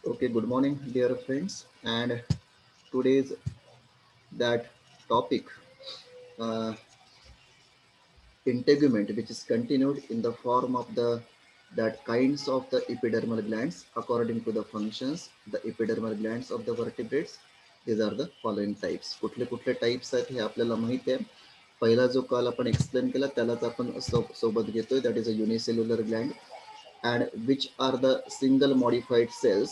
Okay, good morning, dear friends. And today's that topic, uh, integument, which is continued in the form of the that kinds of the epidermal glands according to the functions. The epidermal glands of the vertebrates. These are the following types. कुठले कुठले types आहेत हे आपल्याला माहिती आहे. पहिला जो काल आपण एक्सप्लेन केला त्यालाच आपण सोबत घेतोय. That is a unicellular Gland and which are the single modified cells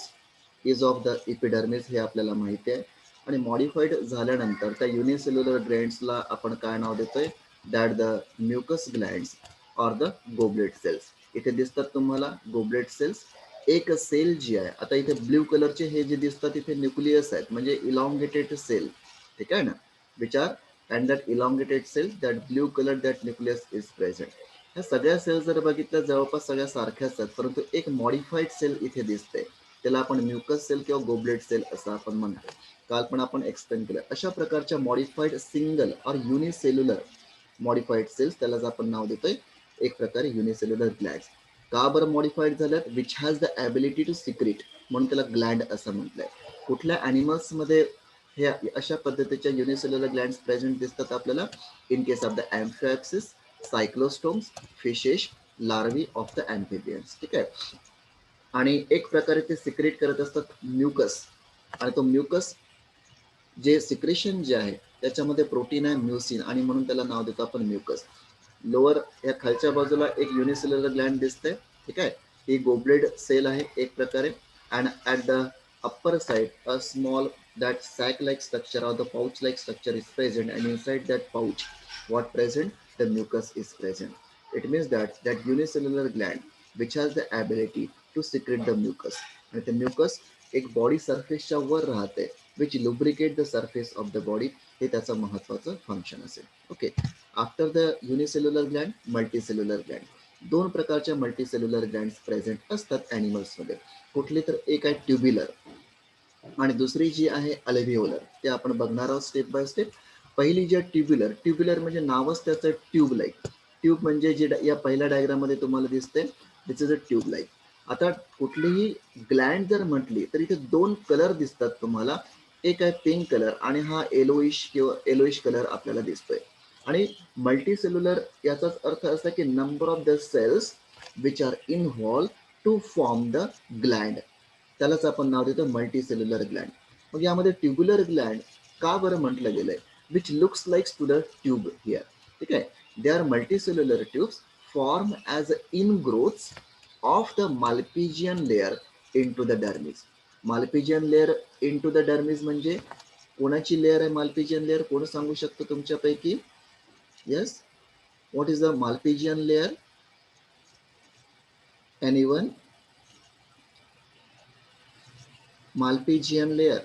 is of the epidermis हे आपल्याला माहिती आहे. आणि मॉडिफाईड झाल्यानंतर त्या युनिसेल्युलर ग्लँड्सला आपण काय नाव देतोय, that the mucus glands or the goblet cells. इथे दिसतात तुम्हाला गोबलेट सेल्स. एक सेल जी आहे, आता इथे ब्ल्यू कलरचे हे जे दिसतात इथे न्यूक्लियस आहेत, म्हणजे इलॉंगेटेड सेल. ठीक आहे ना, which are and that elongated cell that blue colour that nucleus is present. ह्या सगळ्या सेल जर बघितल्या जवळपास सगळ्या सारख्याच आहेत, परंतु एक मॉडिफाईड सेल इथे दिसते, त्याला आपण म्युकस सेल किंवा गोबलेट सेल असं आपण म्हणतो. काल पण आपण एक्सप्लेन केलं. अशा प्रकारच्या मॉडिफाईड सिंगल और युनिसेल्युलर मॉडिफाईड सेल्स त्यालाच आपण नाव देतोय एक प्रकारे युनिसेल्युलर ग्लँड्स. का बरं मॉडिफाईड झाल्यात? Which has the ability to secret, म्हणून त्याला ग्लँड असं म्हटलंय. कुठल्या ॲनिमल्समध्ये हे अशा पद्धतीच्या युनिसेल्युलर ग्लँड्स प्रेझेंट दिसतात आपल्याला? In case of the amphioxus, cyclostomes, fishes, larvae of the amphibians. ठीक आहे. आणि एक प्रकारे ते सिक्रेट करत असतात म्युकस, आणि तो म्युकस जे सिक्रेशन जे आहे त्याच्यामध्ये प्रोटीन आहे म्युसिन, आणि म्हणून त्याला नाव देतो आपण म्युकस. लोअर या खालच्या बाजूला एक युनिसेल्युलर ग्लँड दिसते. ठीक आहे, ही गोबलेड सेल आहे एक प्रकारे. And at the upper side a small that sac-like structure or the pouch-like structure is present, and inside that pouch, what present? The mucus is present. It means that unicellular gland which has the ability to secrete the mucus, and the mucus एक body सरफेसच्या वर राहते, which lubricate the surface of the body. हे त्याचं महत्वाचं function असेल. Okay. After the unicellular Gland, multicellular Gland. दोन प्रकारच्या multicellular glands present असतात ॲनिमल्समध्ये. कुठली तर एक आहे ट्युब्युलर आणि दुसरी जी आहे अल्व्हिओलर. ते आपण बघणार आहोत स्टेप बाय स्टेप. पहिली जी आहे ट्युब्युलर. ट्युब्युलर म्हणजे नावच त्याचं ट्यूब लाईक. ट्यूब म्हणजे जे या पहिल्या डायग्राममध्ये तुम्हाला दिसते, दिस इज अ ट्यूब लाईक. आता कुठलीही ग्लँड जर म्हटली तर इथे दोन कलर दिसतात तुम्हाला. एक आहे पिंक कलर आणि हा येलोइश किंवा येलोइश कलर आपल्याला दिसतोय. आणि मल्टीसेल्युलर याचाच अर्थ असा की number of the cells which are involve to form the gland, त्यालाच आपण नाव देतो मल्टीसेल्युलर ग्लँड. मग यामध्ये ट्युब्युलर ग्लँड का बरं म्हटलं गेलंय? Which looks likes to the tube here. ठीक आहे. They are multicellular tubes form as in growths of the Malpighian layer into the dermis. Malpighian layer into the dermis म्हणजे कोणाची layer आहे माल्पिजियन layer? कोण सांगू शकतो तुमच्यापैकी? Yes, what is the Malpighian layer? Anyone? Malpighian layer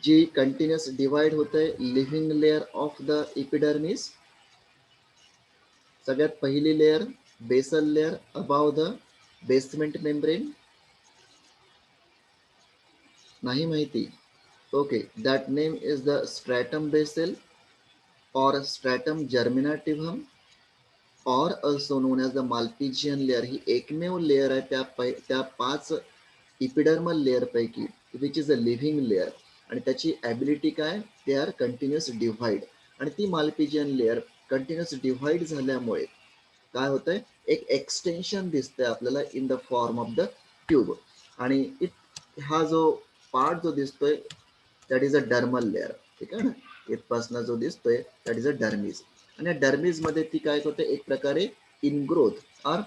जी continuous divide होते living layer of the epidermis. सगळ्यात पहिली layer basal layer above the basement membrane. नाही माहिती? Okay, that name is the stratum basal or stratum germinativum or also known as the Malpighian layer. ही एकमेव layer आहे त्या पाच इपिडर्मल लेअर पैकी which is a living layer. आणि त्याची ॲबिलिटी काय? They R continuous divide. आणि ती माल्पिजियन लेअर कंटिन्युअस डिव्हाइड झाल्यामुळे काय होतंय? एक एक्सटेन्शन दिसतंय आपल्याला in the form of the tube. आणि हा जो पार्ट जो दिसतोय that is a dermal layer. ठीक आहे ना, इथपासनं जो दिसतोय दॅट इज अ डर्मिस. आणि या डर्मिसमध्ये ती काय होते? एक प्रकारे ingrowth or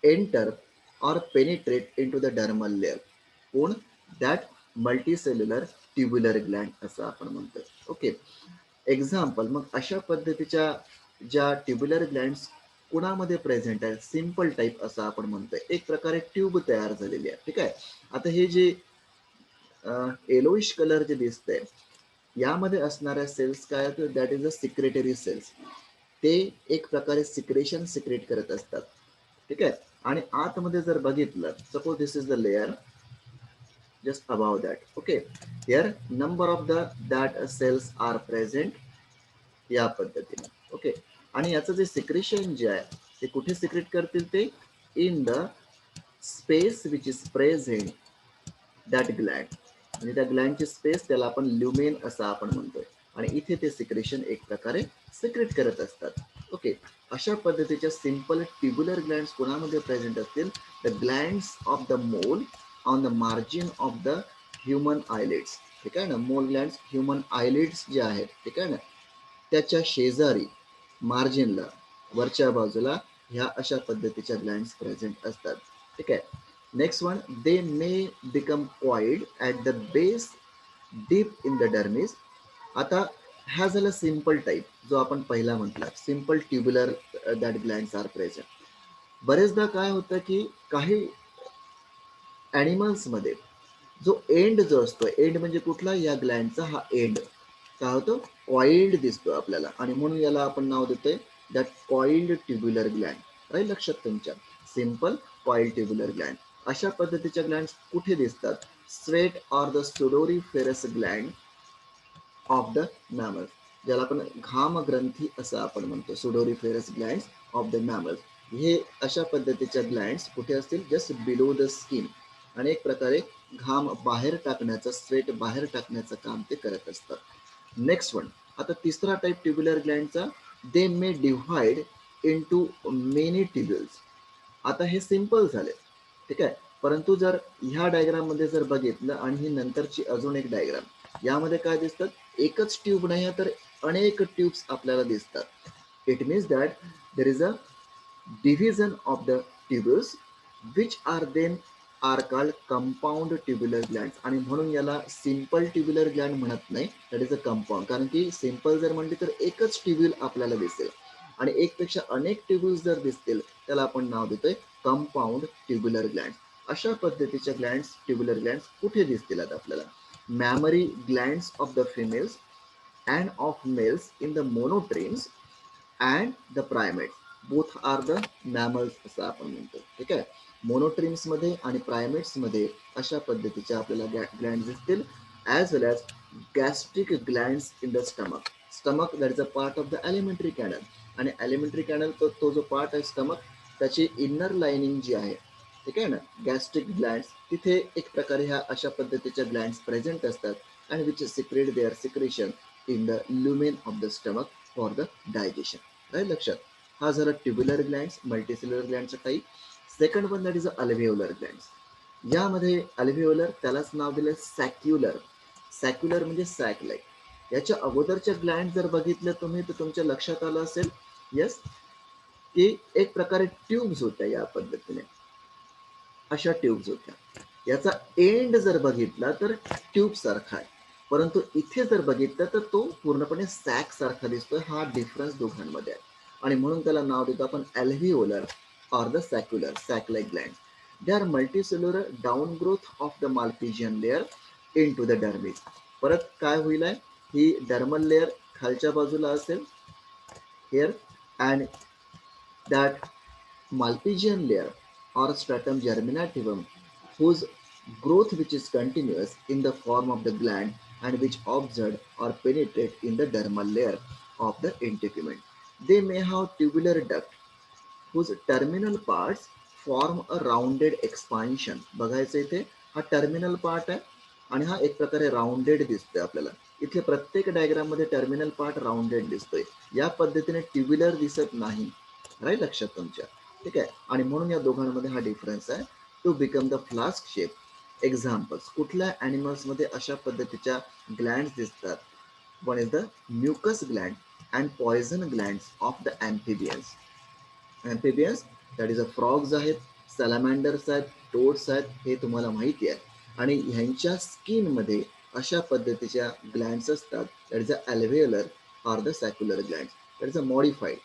enter or penetrate into the dermal layer. कोण? दॅट मल्टीसेल्युलर ट्युब्युलर ग्लँड असं आपण म्हणतो. ओके. एक्झाम्पल, मग अशा पद्धतीच्या ज्या ट्युब्युलर ग्लँड्स कुणामध्ये प्रेझेंट आहे? सिम्पल टाईप असं आपण म्हणतोय. एक प्रकारे ट्यूब तयार झालेली आहे. ठीक आहे. आता हे जे येलोइश कलर जे दिसतंय यामध्ये असणाऱ्या सेल्स काय आहेत? That is a secretary cells. ते एक प्रकारे सिक्रेशन सिक्रेट करत असतात. ठीक आहे. आणि आतमध्ये जर बघितलं, suppose this is the layer just above that. Okay. Here number of the that cells are present या पद्धतीने. ओके. आणि याचं जे सिक्रेशन जे आहे ते कुठे सिक्रेट करतील? ते in the space which is present that Gland, म्हणजे त्या ग्लँडची स्पेस त्याला आपण ल्युमेन असं आपण म्हणतोय, आणि इथे ते सिक्रेशन एक प्रकारे सिक्रेट करत असतात. ओके, अशा पद्धतीच्या सिंपल ट्युब्युलर ग्लँड्स कोणामध्ये प्रेझेंट असतील? The glands of the mole on the margin of the human eyelids. ठीक आहे ना, मोल ग्लँड्स ह्युमन आयलिड्स जे आहेत, ठीक आहे ना, त्याच्या शेजारी मार्जिनला, वरच्या बाजूला ह्या अशा पद्धतीच्या ग्लँड्स प्रेझेंट असतात. ठीक आहे. Next one, they may become coiled at the base deep in the dermis. आता हा झाला सिंपल टाईप, जो आपण पहिला म्हटला, simple tubular that glands are present. बरेचदा काय होतं की काही ॲनिमल्समध्ये जो एंड जो असतो, एंड म्हणजे कुठला, या ग्लँडचा हा एंड काय होतो, कॉइल्ड दिसतो आपल्याला, आणि म्हणून याला आपण नाव देतोय दॅट कॉइल्ड ट्युब्युलर ग्लँड. राहील लक्षात तुमच्या? Simple coiled tubular gland. अशा पद्धतीच्या ग्लँड्स कुठे दिसतात? Sweat or the sudoriferous gland of the mammal, ज्याला आपण घाम ग्रंथी असं आपण म्हणतो, sudoriferous glands of the mammal. हे अशा पद्धतीच्या ग्लँड्स कुठे असतील? जस्ट बिलो द स्किन, आणि एक प्रकारे घाम बाहेर टाकण्याचं, स्वेट बाहेर टाकण्याचं काम ते करत असतात. नेक्स्ट वन, आता तिसरा टाईप ट्युब्युलर ग्लँडचा, दे मे डिव्हाइड इंटू मेनी ट्युब्युल्स. आता हे सिंपल झाले, ठीक आहे, परंतु जर ह्या डायग्राम मध्ये जर बघितलं आणि ही नंतरची अजून एक डायग्राम, यामध्ये काय दिसतात? एकच ट्यूब नाही तर अनेक ट्यूब्स आपल्याला दिसतात. It means that there is a division of the tubules which are then are called compound tubular glands. आणि म्हणून याला सिंपल ट्युब्युलर ग्लँड म्हणत नाही, दॅट इज अ कंपाऊंड. कारण की सिंपल जर म्हणली तर एकच ट्युब्युल आपल्याला दिसेल, आणि एक पेक्षा अनेक ट्युब्युल्स जर दिसतील त्याला आपण नाव देतोय कंपाऊंड ट्युब्युलर ग्लँड. अशा पद्धतीच्या ग्लँड्स, ट्युब्युलर ग्लँड्स कुठे दिसतील आता आपल्याला? Mammary glands of the females and of males in the monotremes and the primates. Both are the mammals असं आपण म्हणतो. ठीक आहे, मोनोट्रिम्स मध्ये आणि प्रायमेट्स मध्ये अशा पद्धतीच्या आपल्याला ग्लँड दिसतील. As well as gastric glands in the stomach. Stomach that is a part of the elementary canal, आणि एलिमेंटरी कॅनल तो जो पार्ट आहे स्टमक, त्याची इनर लाइनिंग जी आहे, ठीक आहे ना, गॅस्ट्रिक ग्लँड्स, तिथे एक प्रकारे ह्या अशा पद्धतीच्या ग्लँड्स प्रेझेंट असतात, and which secrete their secretion in the lumen of the stomach for the digestion. Right लक्षात? हा झाला ट्युब्युलर ग्लँड्स, मल्टीसेल्युलर ग्लँडचा type. Second one that is alveolar glands. यामध्ये अल्व्हेओलर, त्यालाच नाव दिलं सॅक्युलर. सॅक्युलर म्हणजे सॅक लाईक. याच्या अगोदरच्या ग्लँड जर बघितलं तुम्ही तर तुमच्या लक्षात आलं असेल, येस, की एक प्रकारे ट्यूब्स होत्या या पद्धतीने, अशा ट्यूब्स होत्या. याचा एंड जर बघितला तर ट्यूब सारखा आहे, परंतु इथे जर बघितलं तर तो पूर्णपणे सॅक सारखा दिसतोय. हा डिफरन्स दोघांमध्ये आहे, आणि म्हणून त्याला नाव देतो आपण alveolar or the saccular, sac like gland. They are multicellular down growth of the Malpighian layer into the dermis. परत काय होईल आहे, ही डर्मल लेअर खालच्या बाजूला असेल here, and that Malpighian layer or stratum germinativum, whose growth which is continuous in the form of the gland and which observe or penetrate in the dermal layer of the integument. They may have tubular duct whose terminal parts form a rounded expansion. बघायचं इथे हा terminal part आहे, आणि हा एक प्रकारे rounded दिसतोय आपल्याला. इथे प्रत्येक डायग्राम मध्ये टर्मिनल पार्ट राउंडेड दिसतोय, या पद्धतीने ट्युब्युलर दिसत नाही. राईट लक्षात तुमच्या? ठीक आहे, आणि म्हणून या दोघांमध्ये हा डिफरन्स आहे. To become the flask shape. Examples, कुठल्या ॲनिमल्स मध्ये अशा पद्धतीच्या ग्लँड्स दिसतात? One is the mucus gland and poison glands of the amphibians. Amphibians that is a frogs आहेत, सॅलामँडर्स आहेत, टोड्स आहेत, हे तुम्हाला माहिती आहे. आणि ह्यांच्या स्किनमध्ये अशा पद्धतीच्या ग्लँड्स असतात. That is a alveolar or the saccular glands, that is a modified.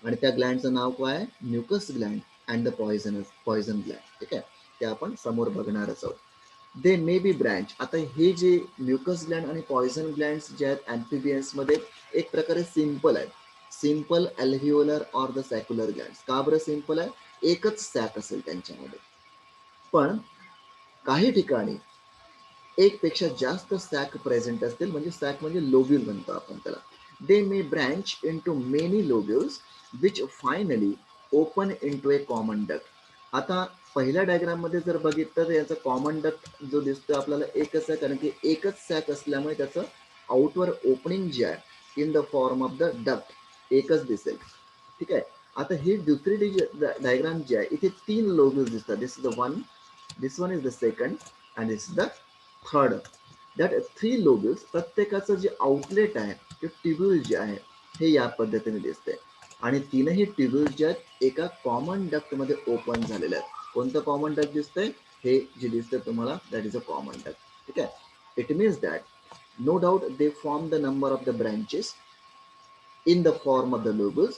आणि त्या ग्लँडचं नाव काय आहे? Mucus gland and the poison gland. ठीक आहे, ते आपण समोर बघणारच आहोत. They may be branch. आता हे जे म्युकस ग्लँड आणि पॉयझन ग्लँड्स जे आहेत ॲम्फिबियन्समध्ये, एक प्रकारे सिंपल आहेत. Simple alveolar or the saccular glands. का बरं सिंपल आहे? एकच सॅक असेल त्यांच्यामध्ये. पण काही ठिकाणी एक पेक्षा जास्त सॅक प्रेझेंट असतील, म्हणजे सॅक म्हणजे लोब्यूल म्हणतो आपण त्याला. They may branch into many lobules which finally open into a common duct. आता पहिल्या डायग्राम मध्ये जर बघितलं तर याचा कॉमन डक्ट जो दिसतोय आपल्याला एकच आहे, कारण की एकच सॅक असल्यामुळे त्याचं आउटवर ओपनिंग जे आहे in the form of the duct एकच दिसेल. ठीक आहे. आता ही दुसरी डायग्राम जी आहे इथे 3 लोगोज दिसतात. This is the one, this one is the second and this is the third. That 3 लोगोज प्रत्येकाचं जे आउटलेट आहे ते ट्यूब्यूल जे आहे हे या पद्धतीने दिसते आणि तीनही ट्यूब्यूल जे आहेत एका कॉमन डक्ट मध्ये ओपन झालेले आहेत. कोणतं कॉमन डक्ट दिसतंय? हे जे दिसतंय तुम्हाला that is a common duct. ठीक आहे. It means that no doubt they form the number of the branches in the form of the logos,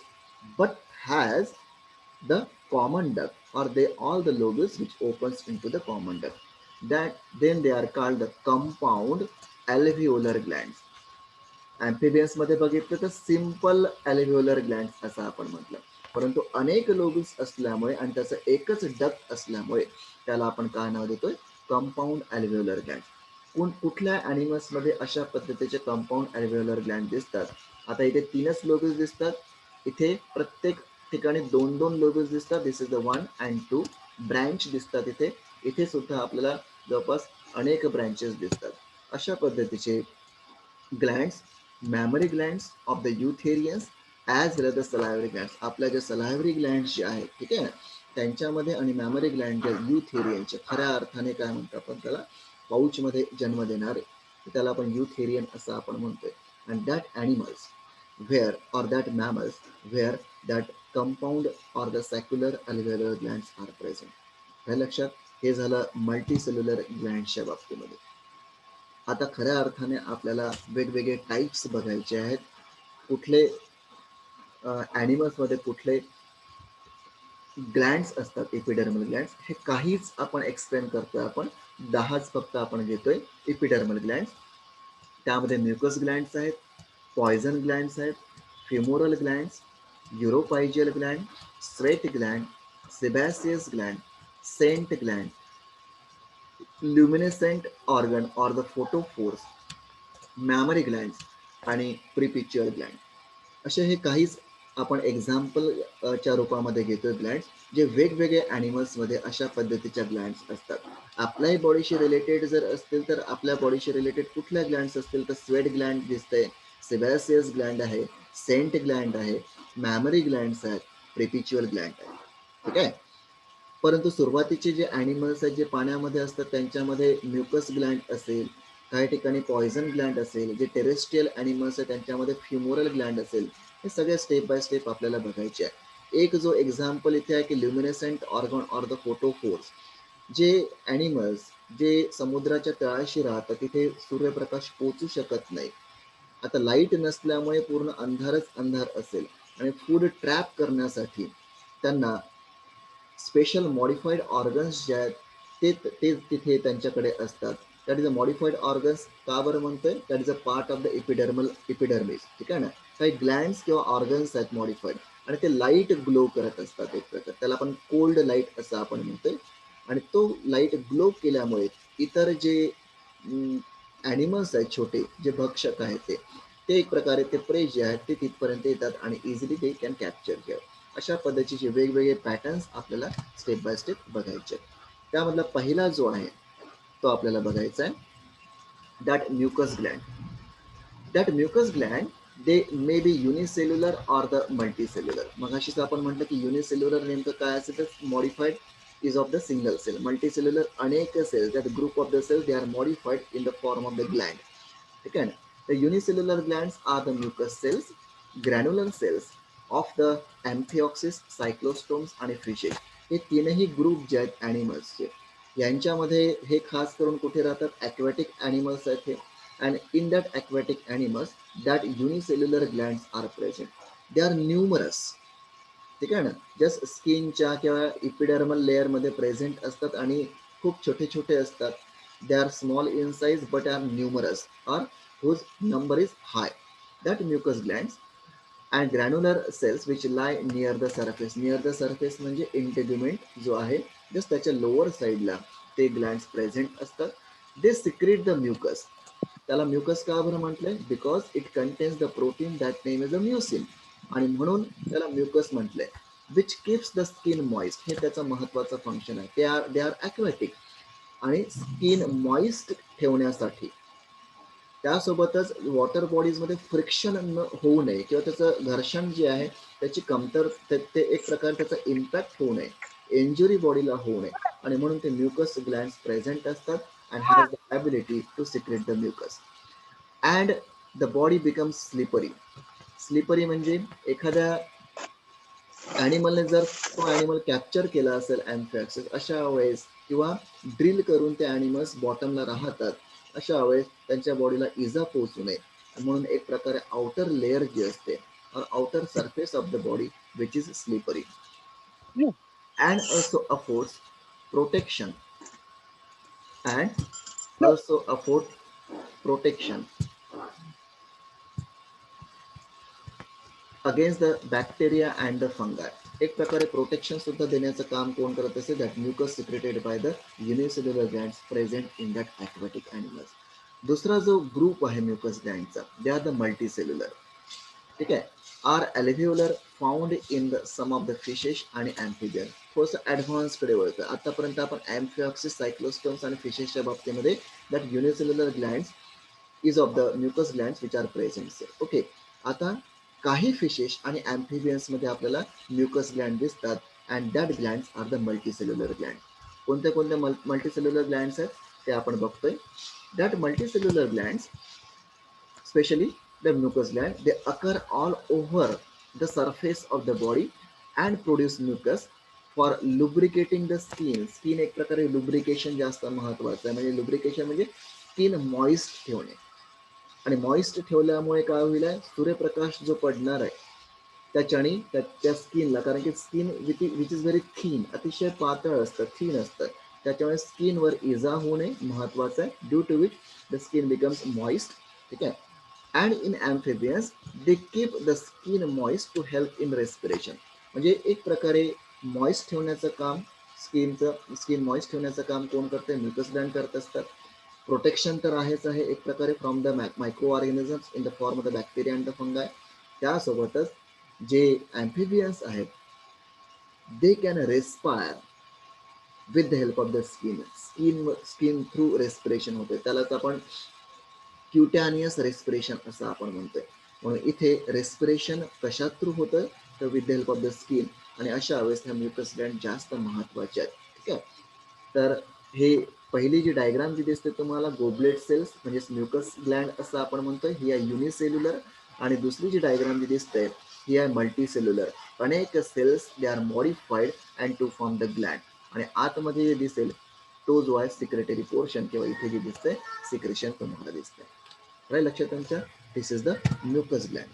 but has the common duct or they all the logos which opens into the common duct, that then they are called the compound alveolar glands. Amphibians मध्ये बघितलं तर simple अल्व्हेओलर glands असं आपण म्हटलं, परंतु अनेक lobes असल्यामुळे आणि त्याचं एकच डक्ट असल्यामुळे त्याला आपण काय नाव देतोय? Compound alveolar gland. कुठल्या अॅनिमल्स मध्ये अशा पद्धतीचे कंपाऊंड अल्व्हेओलर ग्लँड दिसतात? आता इथे 3च लोब्स दिसतात, इथे प्रत्येक ठिकाणी 2-2 लोब्स दिसतात. This is the 1 and 2 branch दिसतात. इथे इथे सुद्धा आपल्याला जवळपास अनेक ब्रँचेस दिसतात. अशा पद्धतीचे glands, mammary glands of the eutherians as well the salivary glands. आपल्या ज्या सलायव्हरी ग्लँड्स जे आहेत, ठीक आहे, त्यांच्यामध्ये आणि मॅमरी ग्लँड ज्या युथेरियनचे खऱ्या अर्थाने काय म्हणतो आपण त्याला? पाऊचमध्ये जन्म देणारे, त्याला आपण युथेरियन असं आपण म्हणतोय. And that animals where or that mammals where that compound or the secular alveolar glands are present. हे लक्षात. हे झालं मल्टीसेल्युलर ग्लँड्सच्या बाबतीमध्ये. आता खऱ्या अर्थाने आपल्याला वेगवेगळे टाइप्स बघायचे आहेत. कुठले ॲनिमल्समध्ये कुठले ग्लँड्स असतात एपिडर्मल ग्लँड्स हे काहीच आपण एक्सप्लेन करतोय आपण. 10च फक्त आपण घेतोय एपिडर्मल ग्लँड्स. त्यामध्ये म्युकस ग्लँड्स आहेत, पॉयझन ग्लँड्स आहेत, femoral glands, uropygial gland, sweat gland, sebaceous gland, scent gland, luminescent organ or the photophores, mammary glands आणि प्रीपिच्युअल ग्लँड. असे हे काहीच आपण एक्झाम्पल च्या रूपामध्ये घेतोय ग्लँड्स, जे वेगवेगळ्या ॲनिमल्समध्ये अशा पद्धतीच्या ग्लँड्स असतात. आपल्याही बॉडीशी रिलेटेड जर असतील तर आपल्या बॉडीशी रिलेटेड कुठल्या ग्लँड्स असतील तर स्वेट ग्लँड दिसतंय, सेबॅसियस ग्लँड आहे, सेंट ग्लँड आहे, मॅमरी ग्लँड्स आहेत, प्रेपिच्युअल ग्लँड आहे. ठीक आहे. परंतु सुरुवातीचे जे ॲनिमल्स आहेत जे पाण्यामध्ये असतात त्यांच्यामध्ये म्युकस ग्लँड असेल, काही ठिकाणी पॉयझन ग्लँड असेल, जे टेरेस्ट्रियल ॲनिमल्स आहेत त्यांच्यामध्ये फ्युमोरल ग्लँड असेल. हे सगळे स्टेप बाय स्टेप आपल्याला बघायचे आहे. एक जो एक्झाम्पल इथे आहे की ल्युमिनेसेंट ऑर्गन ऑर द फोटोफोर्स. जे ॲनिमल्स जे समुद्राच्या तळाशी राहतात तिथे सूर्यप्रकाश पोचू शकत नाही. आता लाईट नसल्यामुळे पूर्ण अंधारच अंधार असेल आणि फूड ट्रॅप करण्यासाठी त्यांना स्पेशल मॉडिफाईड ऑर्गन्स जे आहेत ते तिथे त्यांच्याकडे असतात. That is a modified organs. का बरं म्हणतोय? That is a part of the epidermis. ठीक आहे ना. काही ग्लँड्स किंवा ऑर्गन्स आहेत मॉडिफाईड आणि ते लाईट ग्लो करत असतात एक प्रकार. त्याला आपण कोल्ड लाईट असं आपण म्हणतोय. आणि तो लाईट ग्लो केल्यामुळे इतर जे ॲनिमल्स आहेत छोटे जे भक्षक आहेत ते एक प्रकारे ते प्रे जे आहेत ते तिथपर्यंत येतात आणि इझिली ते कॅन कॅप्चर हिअर. अशा पद्धतीचे वेगवेगळे पॅटर्न्स आपल्याला स्टेप बाय स्टेप बघायचे. त्यामधला पहिला जो आहे तो आपल्याला बघायचा आहे, that mucus Gland. That mucus Gland they may B unicellular or the multicellular. मग अशीच आपण म्हटलं की युनिसेल्युलर नेमकं काय असेल तर modified is of the single cell. Multicellular अनेक cells, that group of the cells they are modified in the form of the gland. ठीक आहे ना. The unicellular glands are the mucous cells, granular cells of the amphioxus, cyclostomes आणि fishes. हे तीनही group जे आहेत ॲनिमल्सचे यांच्यामध्ये हे खास करून कुठे राहतात? ॲक्वॅटिक ॲनिमल्स आहेत हे. And in that aquatic animals that unicellular glands are present. They are numerous. ठीक आहे ना. जस्ट स्किनच्या किंवा इपिडर्मल लेअरमध्ये प्रेझेंट असतात आणि खूप छोटे छोटे असतात. They are small in size but are numerous or whose number is high. That mucus glands and granular cells which lie near the surface. Near the surface म्हणजे इंटेग्युमेंट जो आहे जस्ट त्याच्या लोअर साईडला ते ग्लँड्स प्रेझेंट असतात. They secrete the mucus. त्याला mucus का बरं म्हटलंय? Because it contains the protein that name is a mucin आणि म्हणून त्याला म्युकस म्हटलंय. Which keeps the skin moist, हे त्याचं महत्वाचं फंक्शन आहे. दे आर ॲक्वॅटिक आणि स्किन मॉइस्ट ठेवण्यासाठी. त्यासोबतच वॉटर बॉडीजमध्ये फ्रिक्शन होऊ नये किंवा त्याचं घर्षण जे आहे त्याची ते एक प्रकारे त्याचा इम्पॅक्ट होऊ नये, इंजुरी बॉडीला होऊ नये, आणि म्हणून ते म्युकस ग्लँड्स प्रेझेंट असतात and has the ability to secrete the mucus and the body becomes slippery. Slippery म्हणजे एखाद्या ॲनिमलने जर तो ॲनिमल कॅप्चर केला असेल अँफिऑक्सिस, अशा वेळेस किंवा ड्रिल करून ते ॲनिमल्स बॉटमला राहतात, अशा वेळेस त्यांच्या बॉडीला इजा पोहोचू नये म्हणून एक प्रकारे आउटर लेअर जी असते, outer surface of the body which is slippery and also affords protection and also afford protection against the bacteria and the fungi. एक प्रकारे प्रोटेक्शन सुद्धा देण्याचं काम कोण करत असे, that mucus secreted by the unicellular glands present in that aquatic animals. दुसरा जो ग्रुप आहे म्युकस ग्लँडचा, दे आर द मल्टीसेल्युलर. ठीक आहे. Are alveolar found in the some of the fishes आणि ॲम्फिबियन. थोडंसं ॲडव्हान्सकडे वळतं. आतापर्यंत आपण ॲम्फिऑक्सिस, सायक्लोस्टोम्स आणि फिशेसच्या बाबतीमध्ये that unicellular glands is of the mucus glands which are present. Okay. आता काही फिशेस आणि ॲम्फिबियन्समध्ये आपल्याला म्युकस ग्लँड दिसतात and that glands are the multicellular gland. कोणत्या कोणत्या मल्टीसेल्युलर ग्लँड्स आहेत ते आपण बघतोय. That multicellular glands, especially the mucus gland, they occur all over the surface of the body and produce mucus for lubricating the skin. Skin एक प्रकारे lubrication जास्त महत्वाचं आहे. म्हणजे लुब्रिकेशन म्हणजे स्किन मॉइस्ट ठेवणे, आणि मॉइस्ट ठेवल्यामुळे काय होईल, सूर्यप्रकाश जो पडणार आहे त्याच्याने त्या स्किनला, कारण की skin which is very thin, अतिशय पातळ असतं, थिन असतं, त्याच्यामुळे स्किनवर इजा होणे महत्वाचं आहे, due to which the skin becomes moist. ठीक आहे. And in amphibians they keep the skin moist to help in respiration. म्हणजे एक प्रकारे मॉइस्ट ठेवण्याचं काम, स्किन मॉइस्ट ठेवण्याचं काम कोण करते, म्युकस ग्लँड करत असतात. प्रोटेक्शन तर आहेच आहे एक प्रकारे from the micro organisms in the form of the bacteria and the फंगाय. त्यासोबतच जे ॲम्फिबियन्स आहेत they can respire with the help of the skin through respiration होते, त्यालाच आपण क्युटॅनियस रेस्पिरेशन असं आपण म्हणतोय. म्हणून इथे रेस्पिरेशन कशात थ्रू होतं, तर with the help of the skin, आणि अशा वेळेस ह्या म्युकस ग्लँड जास्त महत्वाचे आहेत. ठीक आहे. तर हे पहिली जी डायग्राम जी दिसते तुम्हाला, गोबलेट सेल्स म्हणजे म्युकस ग्लँड असं आपण म्हणतोय, ही आहे युनिसेल्युलर. आणि दुसरी जी डायग्राम जी दिसते ही आहे मल्टीसेल्युलर. अनेक cells they are modified and to form the gland. आणि आतमध्ये जे दिसेल तो जो आहे सिक्रेटरी पोर्शन, किंवा इथे जे दिसतंय सिक्रेशन तुम्हाला दिसतंय. राईट, लक्षात तुमच्या. This is the mucus gland.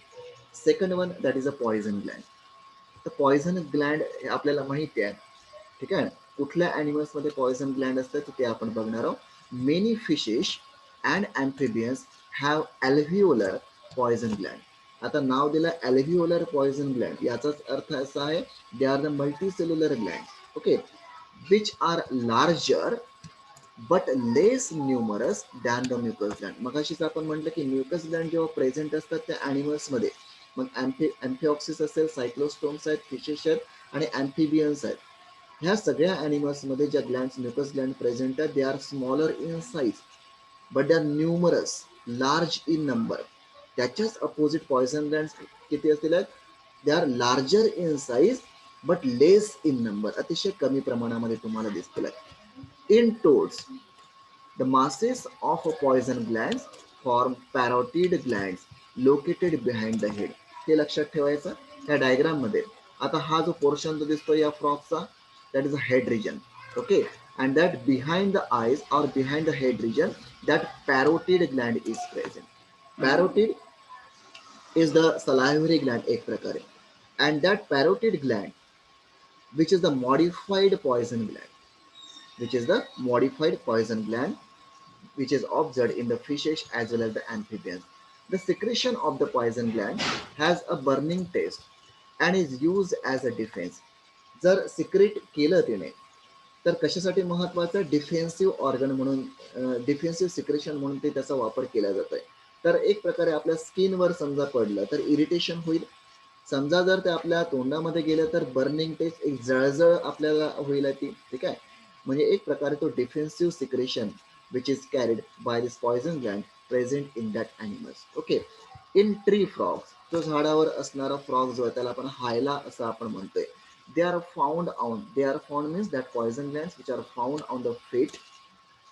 Second one that is a poison gland. तर पॉयझन ग्लँड हे आपल्याला माहिती आहे. ठीक आहे. कुठल्या ॲनिमल्समध्ये पॉयझन ग्लँड असतात ते आपण बघणार आहोत. Many fishes and amphibians have alveolar poison gland. आता नाव दिलं ॲल्व्हिओलर पॉयझन ग्लँड, याचाच अर्थ असा आहे they are the multicellular Gland. Okay. Which are larger but less numerous than the mucus Gland. मगाशीच आपण म्हटलं की म्युकस ग्लँड जेव्हा प्रेझेंट असतात त्या ॲनिमल्समध्ये, मग ॲम्फिऑक्सिस असेल, सायक्लोस्टोम्स आहेत, फिशेस आहेत आणि ॲम्फिबियन्स आहेत, ह्या सगळ्या ॲनिमल्समध्ये ज्या ग्लँड्स म्युकस ग्लँड प्रेझेंट आहेत they are smaller in size but they are numerous, large in number. त्याच्याच अपोजिट पॉयझन ग्लँड्स किती असतील आहेत, they are larger in size but less in number, अतिशय कमी प्रमाणामध्ये तुम्हाला दिसतील. In toads the masses of poison glands form parotid glands located behind the head. हे लक्षात ठेवायचं ह्या डायग्राम मध्ये. आता हा जो पोर्शन जो दिसतो या फ्रॉगचा, that is a head region. Okay. And that behind the eyes or behind the head region that parotid gland is present. Parotid is the salivary gland एक प्रकारे. And that parotid gland which is the modified poison gland, which is the modified poison gland which is observed in the fishes as well as the amphibians. The secretion of the poison gland has a burning taste and is used as a defense. जर secret केलं तिने तर कशासाठी महत्वाचं, defensive organ म्हणून, defensive secretion म्हणून ते त्याचा वापर केला जातोय. तर एक प्रकारे आपल्या स्किनवर समजा पडलं तर इरिटेशन होईल, समजा जर ते आपल्या तोंडामध्ये गेलं तर बर्निंग टेस्ट, एक जळजळ आपल्याला होईल ती, ठीक आहे. म्हणजे एक प्रकारे तो defensive secretion which is carried by this poison gland present in that animals. Okay. In tree frogs, जो झाडावर असणारा फ्रॉग जो आहे त्याला आपण हायला असं आपण म्हणतोय. They are found means that poison glands which are found on the feet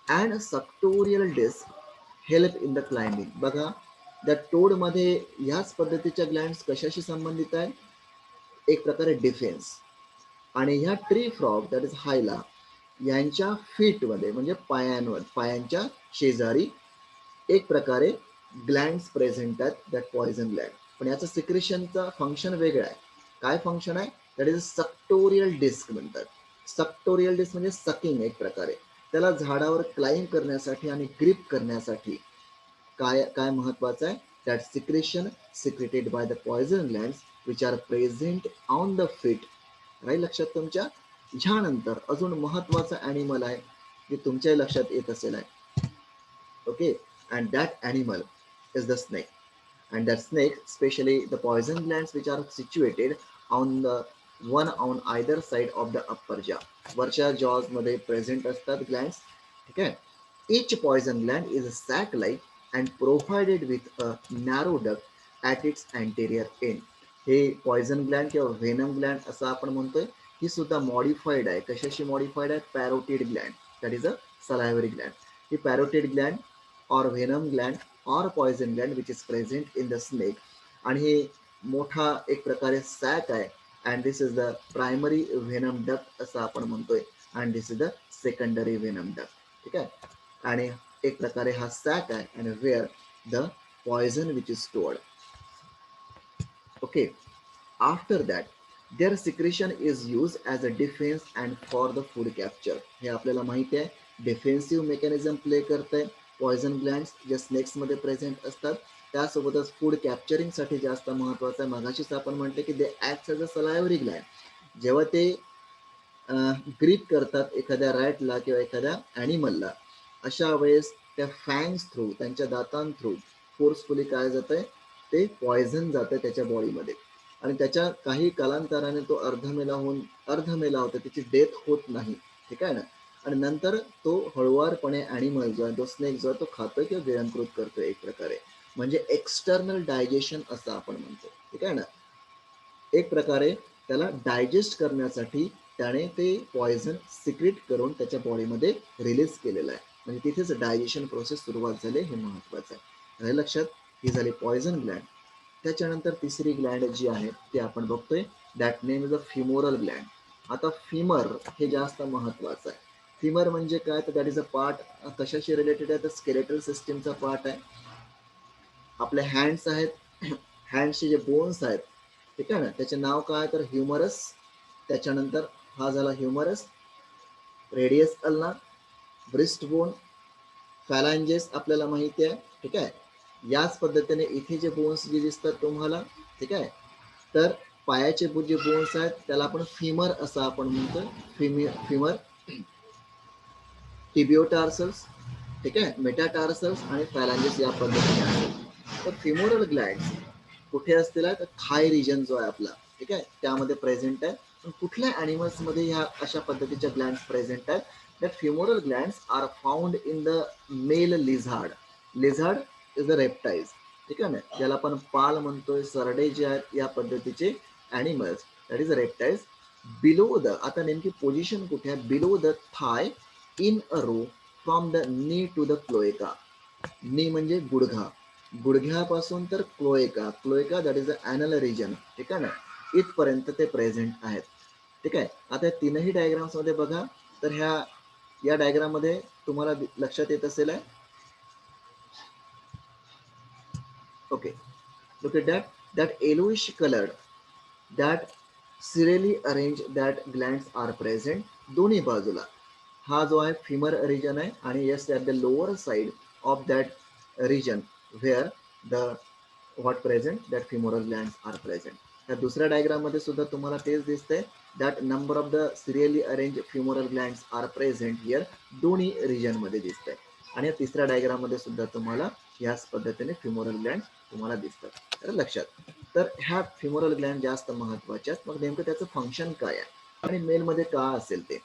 and suctorial disc help in the climbing. बघा, त्या टोडमध्ये ह्याच पद्धतीच्या ग्लँड्स कशाशी संबंधित आहे, एक प्रकारे डिफेन्स. आणि ह्या ट्री फ्रॉग दॅट इज हायला यांच्या फीटमध्ये म्हणजे पायांच्या शेजारी एक प्रकारे ग्लँड्स प्रेझेंट आहेत, दॅट पॉयझन ग्लँड. पण याचं सिक्रेशनचा फंक्शन वेगळं आहे. काय फंक्शन आहे, दॅट इज सक्टोरियल डिस्क म्हणतात. सक्टोरियल डिस्क म्हणजे सकिंग एक प्रकारे. त्याला झाडावर क्लाइंब करण्यासाठी आणि ग्रिप करण्यासाठी काय काय महत्वाचं आहे, that secretion secreted by the poison glands which are present on the feet. राहील लक्षात तुमच्या. ह्यानंतर अजून महत्वाचं ॲनिमल आहे जे तुमच्याही लक्षात येत असेल आहे. Okay. And that animal is the snake. And that snake, especially the poison glands which are situated on the one on either side of the upper jaw. वरच्या jaws मध्ये present असतात glands, ठीक आहे. Each poison gland is sac-like and provided with a narrow duct at its anterior end. हे poison gland किंवा venom gland असं आपण म्हणतोय. ही सुद्धा मॉडिफाईड आहे. कशाशी मॉडिफाईड आहे, parotid gland, that is a salivary gland. ही parotid gland or venom gland or poison gland which is present in the snake. आणि हे मोठा एक प्रकारे सॅक आहे. And this is the primary venom duct असं आपण म्हणतोय. And this is the secondary venom duct, ठीक आहे. आणि एक प्रकारे हा सॅक आहे आणि where the poison which is stored. Okay. After that their secretion is use as a defence and for the food capture. हे आपल्याला माहिती आहे, डिफेन्सिव्ह मेकॅनिझम प्ले करत आहे पॉयझन ग्लँड्स जे स्नेक्समध्ये प्रेझेंट असतात. त्यासोबतच फूड कॅप्चरिंगसाठी जास्त महत्त्वाचं आहे. मगाशीच आपण म्हटलं की they act as a salivary gland. जेव्हा ते ग्रीप करतात एखाद्या रॅटला किंवा एखाद्या ॲनिमलला, अशा वेळेस त्या फँग्स थ्रू, त्यांच्या दातां थ्रू फोर्सफुली काय जातं आहे, ते पॉयझन जातं त्याच्या बॉडीमध्ये. आणि त्याच्या काही कालांतराने तो अर्धमेला होतं, त्याची डेथ होत नाही, ठीक आहे ना. आणि नंतर तो हळुवारपणे ॲनिमल जो आहे, तो स्नेक जो आहे तो खातोय किंवा गिळंकृत करतोय एक प्रकारे. म्हणजे एक्सटर्नल डायजेशन असं आपण म्हणतो, ठीक आहे ना. एक प्रकारे त्याला डायजेस्ट करण्यासाठी त्याने ते पॉयझन सिक्रेट करून त्याच्या बॉडीमध्ये रिलीज केलेलं आहे. म्हणजे तिथेच डायजेशन प्रोसेस सुरुवात झाली, हे महत्वाचं आहे. हे लक्षात. ही झाली पॉयझन ग्लँड. त्याच्यानंतर तिसरी ग्लँड जी आहे ती आपण बघतोय, that name is a femoral Gland. आता फिमर हे जास्त महत्वाचं आहे. फिमर म्हणजे काय, तर दॅट इज अ पार्ट कशाशी रिलेटेड आहे, तर स्केलेटल सिस्टीमचा पार्ट आहे. आपले हँड्स आहेत, हँड्सचे जे बोन्स आहेत, ठीक आहे ना, त्याचे नाव काय, तर ह्युमरस. त्याच्यानंतर हा झाला humerus, radius ulna, wrist bone, phalanges आपल्याला माहिती आहे, ठीक आहे. याच पद्धतीने इथे जे बोन्स जे दिसतात तुम्हाला, ठीक आहे, तर पायाचे जे बोन्स आहेत त्याला आपण फिमर असं आपण म्हणतो. फिमर, टिबिओटार्सल्स, ठीक आहे, मेटाटार्सल्स आणि फॅलांजेस या पद्धतीने असतात. तर फिमोरल ग्लँड्स कुठे असतील, तर थाय रिजन जो आहे आपला, ठीक आहे, त्यामध्ये प्रेझेंट आहे. पण कुठल्या ॲनिमल्समध्ये ह्या अशा पद्धतीच्या ग्लँड्स प्रेझेंट आहेत, that femoral glands are found in the male lizard. Lizard is the reptiles, ठीक आहे ना, ज्याला आपण पाल म्हणतोय, सरडे जे आहेत या पद्धतीचे animals, that is reptiles. Below the, आता नेमकी पोझिशन कुठे आहे, below the thigh in a row from the knee to the cloaca. Knee म्हणजे गुडघा, गुडघ्यापासून तर cloaca, cloaca that is the anal region, ठीक आहे ना, इथपर्यंत ते प्रेझेंट आहेत, ठीक आहे. आता तीनही डायग्राम्समध्ये बघा, तर या डायग्राममध्ये तुम्हाला लक्षात येत असेल आहे. Okay. Look at that yellowish colored, that serially arranged, that glands are present दोन्ही बाजूला. हा जो आहे फिमर रिजन आहे आणि yes at the lower side of that region where the what present, that femoral glands are present. त्या दुसऱ्या डायग्राममध्ये सुद्धा तुम्हाला तेच दिसतंय, that number of the serially arrange femoral glands are present here, दोन्ही रिजनमध्ये दिसतंय. आणि या तिसऱ्या डायग्राममध्ये सुद्धा तुम्हाला याच पद्धतीने फिमोरल ग्लँड्स तुम्हाला दिसतात. तर लक्षात. तर ह्या फिमोरल ग्लॅन्ड जास्त महत्वाच्या आहेत. मग नेमकं त्याचं फंक्शन काय आहे आणि मेलमध्ये का असेल ते,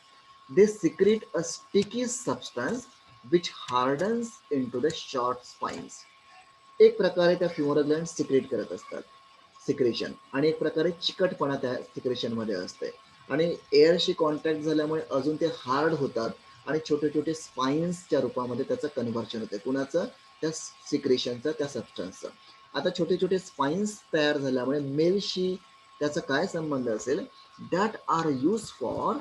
दे secret a sticky substance which hardens into the short spines. एक प्रकारे त्या फिमोरल ग्लॅन्ड सिक्रेट करत असतात सिक्रेशन, आणि एक प्रकारे चिकटपणा त्या सिक्रेशन मध्ये असते आणि एअरशी कॉन्टॅक्ट झाल्यामुळे अजून ते हार्ड होतात आणि छोटे छोटे स्पाइन्सच्या रूपामध्ये त्याचं कन्व्हर्शन होते. कुणाचं? त्या सिक्रेशनचं, त्या सबस्टन्सचं. आता छोटे छोटे स्पाइन्स तयार झाल्यामुळे मेलशी त्याचा काय संबंध असेल? That are use for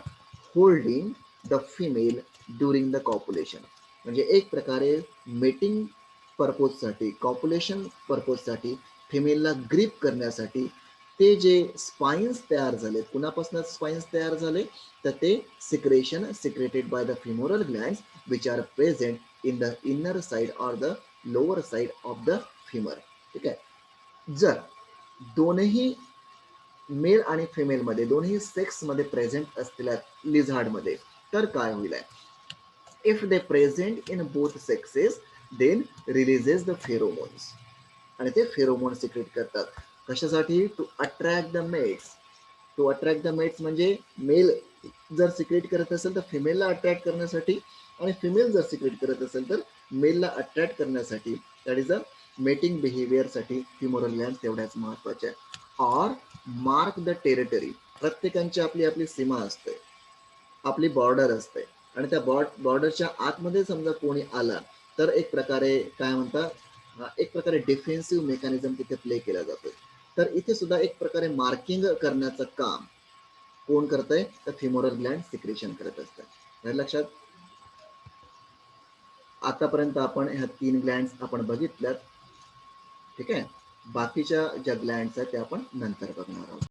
holding the female during the copulation. म्हणजे एक प्रकारे मेटिंग पर्पोजसाठी, कॉप्युलेशन पर्पोजसाठी, फिमेलला ग्रीप करण्यासाठी ते जे स्पाइन्स तयार झाले, कुणापासून स्पाइन्स तयार झाले? तर ते secretion secreted by the femoral glands which are present in the inner side or the lower side of the femur. ठीक आहे. जर दोनही मेल आणि फिमेल मध्ये, दोन्ही सेक्स मध्ये प्रेझेंट असलेल्या लिझार्ड मध्ये, तर काय होईल? If they present in both sexes then releases the pheromones. आणि ते फेरोमोन सिक्रेट करतात. कशासाठी? To attract the mates. To attract the mates म्हणजे मेल जर सिक्रेट करत असेल तर फिमेलला अट्रॅक्ट करण्यासाठी, आणि फिमेल जर सिक्रेट करत असेल तर मेलला अट्रॅक्ट करण्यासाठी. दॅट इज अ मेटिंग बिहेवियरसाठी फिमोरल ग्लॅन्ड तेवढ्याच महत्वाच्या. Or mark the territory. प्रत्येकाची आपली आपली सीमा असते, आपली बॉर्डर असते, आणि त्या बॉर्डरच्या आतमध्ये समजा कोणी आला तर एक प्रकारे काय म्हणतात, एक प्रकारे डिफेन्सिव्ह मेकॅनिझम तिथे प्ले केला जातो. तर इथे सुद्धा एक प्रकारे मार्किंग करण्याचं काम कोण करतंय? तर फिमोरल ग्लॅन्ड सिक्रेशन करत असतात. लक्षात? आतापर्यंत आपण ह्या 3 ग्लॅन्ड्स आपण बघितल्यात. ठीक आहे. बाकीच्या ज्या ग्लॅन्ड्स आहेत त्या आपण नंतर बघणार आहोत.